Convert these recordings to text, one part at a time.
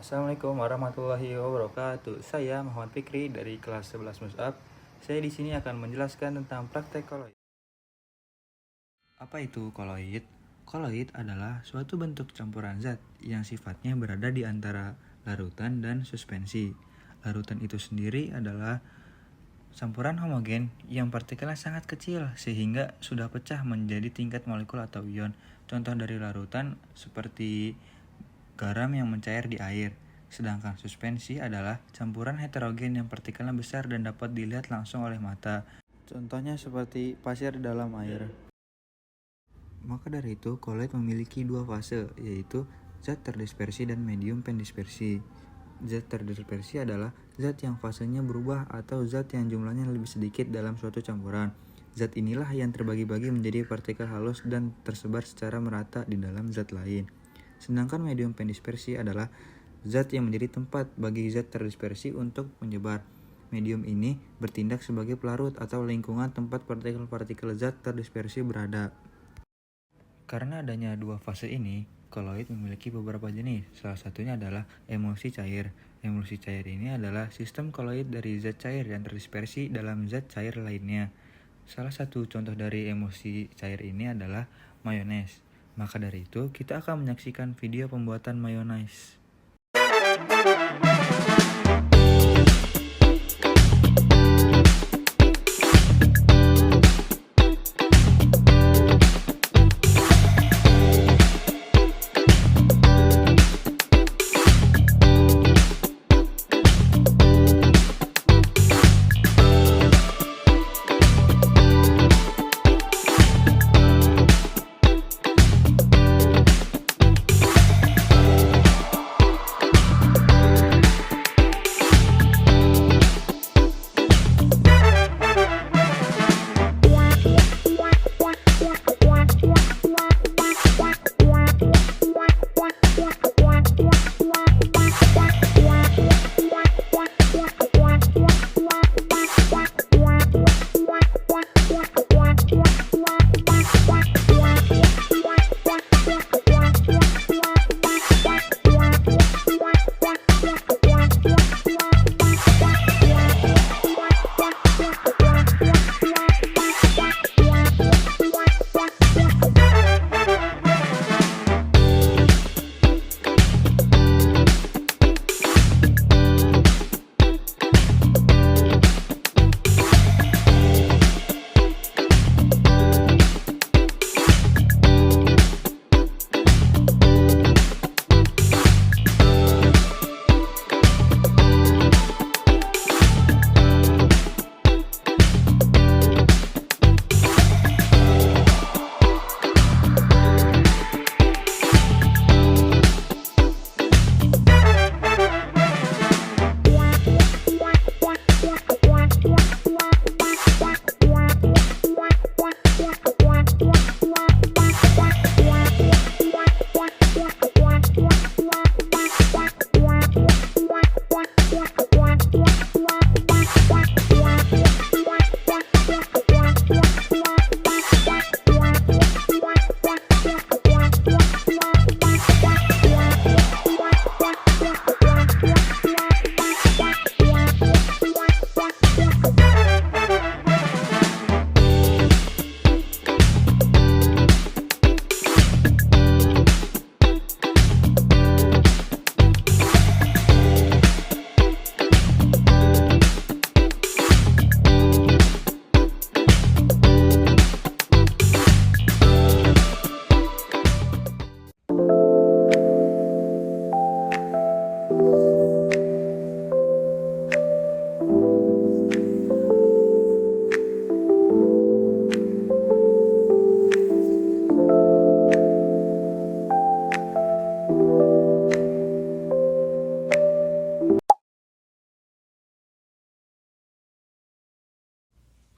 Assalamualaikum warahmatullahi wabarakatuh. Saya Muhammad Fikri dari kelas 11 Mus'ab. Saya di sini akan menjelaskan tentang praktek koloid. Apa itu koloid? Koloid adalah suatu bentuk campuran zat yang sifatnya berada di antara larutan dan suspensi. Larutan itu sendiri adalah campuran homogen yang partikelnya sangat kecil sehingga sudah pecah menjadi tingkat molekul atau ion. Contoh dari larutan seperti garam yang mencair di air. Sedangkan suspensi adalah campuran heterogen yang partikelnya besar dan dapat dilihat langsung oleh mata. Contohnya seperti pasir dalam air. Maka dari itu, koloid memiliki dua fase, yaitu zat terdispersi dan medium pendispersi. Zat terdispersi adalah zat yang fasenya berubah atau zat yang jumlahnya lebih sedikit dalam suatu campuran. Zat inilah yang terbagi-bagi menjadi partikel halus dan tersebar secara merata di dalam zat lain. Sedangkan medium pendispersi adalah zat yang menjadi tempat bagi zat terdispersi untuk menyebar. Medium ini bertindak sebagai pelarut atau lingkungan tempat partikel-partikel zat terdispersi berada. Karena adanya dua fase ini, koloid memiliki beberapa jenis. Salah satunya adalah emulsi cair. Emulsi cair ini adalah sistem koloid dari zat cair yang terdispersi dalam zat cair lainnya. Salah satu contoh dari emulsi cair ini adalah mayones. Maka dari itu, kita akan menyaksikan video pembuatan mayones.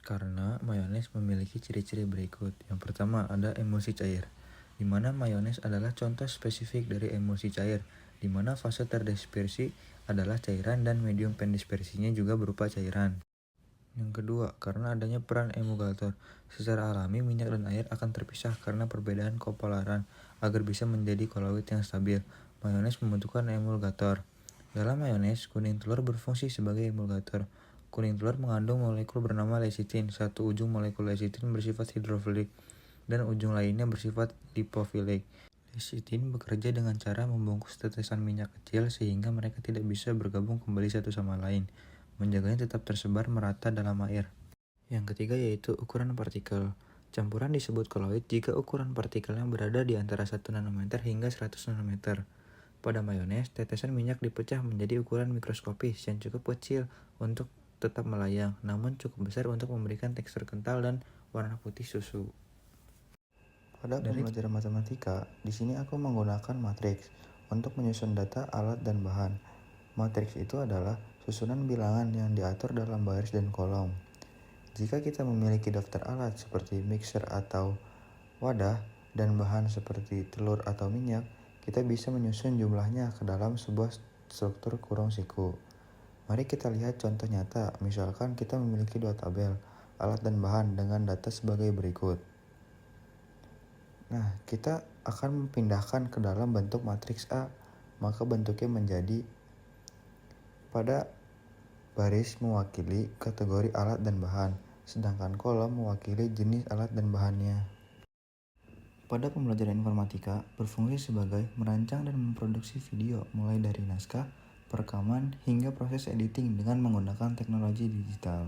Karena mayones memiliki ciri-ciri berikut. Yang pertama ada emulsi cair, di mana mayones adalah contoh spesifik dari emulsi cair, di mana fase terdispersi adalah cairan dan medium pendispersinya juga berupa cairan. Yang kedua, karena adanya peran emulgator. Secara alami, minyak dan air akan terpisah karena perbedaan kopolaran agar bisa menjadi koloid yang stabil. Mayones membutuhkan emulgator. Dalam mayones, kuning telur berfungsi sebagai emulgator. Kuning telur mengandung molekul bernama lecitin. Satu ujung molekul lecitin bersifat hidrofilik dan ujung lainnya bersifat lipofilik. Lecitin bekerja dengan cara membungkus tetesan minyak kecil sehingga mereka tidak bisa bergabung kembali satu sama lain, menjaganya tetap tersebar merata dalam air. Yang ketiga yaitu ukuran partikel. Campuran disebut koloid jika ukuran partikelnya berada di antara 1 nanometer hingga 100 nanometer. Pada mayones, tetesan minyak dipecah menjadi ukuran mikroskopis yang cukup kecil untuk tetap melayang, namun cukup besar untuk memberikan tekstur kental dan warna putih susu. Pada pembelajaran matematika, di sini aku menggunakan matriks untuk menyusun data, alat, dan bahan. Matriks itu adalah susunan bilangan yang diatur dalam baris dan kolom. Jika kita memiliki daftar alat seperti mixer atau wadah dan bahan seperti telur atau minyak, kita bisa menyusun jumlahnya ke dalam sebuah struktur kurung siku. Mari kita lihat contoh nyata, misalkan kita memiliki dua tabel, alat dan bahan dengan data sebagai berikut. Nah, kita akan memindahkan ke dalam bentuk matriks A, maka bentuknya menjadi pada baris mewakili kategori alat dan bahan, sedangkan kolom mewakili jenis alat dan bahannya. Pada pembelajaran informatika, berfungsi sebagai merancang dan memproduksi video mulai dari naskah, perekaman, hingga proses editing dengan menggunakan teknologi digital.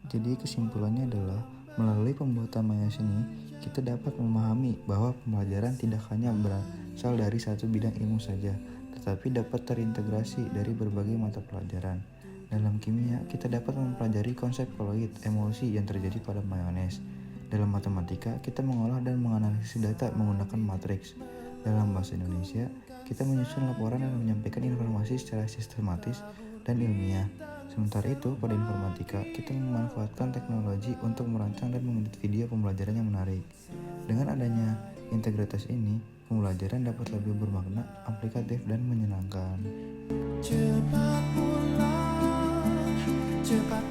Jadi kesimpulannya adalah, melalui pembuatan maya seni, kita dapat memahami bahwa pembelajaran tidak hanya berasal dari satu bidang ilmu saja, tetapi dapat terintegrasi dari berbagai mata pelajaran. Dalam kimia, kita dapat mempelajari konsep koloid, emulsi yang terjadi pada mayones. Dalam matematika, kita mengolah dan menganalisis data menggunakan matriks. Dalam bahasa Indonesia, kita menyusun laporan dan menyampaikan informasi secara sistematis dan ilmiah. Sementara itu, pada informatika, kita memanfaatkan teknologi untuk merancang dan mengedit video pembelajaran yang menarik. Dengan adanya integritas ini, pembelajaran dapat lebih bermakna, aplikatif, dan menyenangkan. Cepat pulang, cepat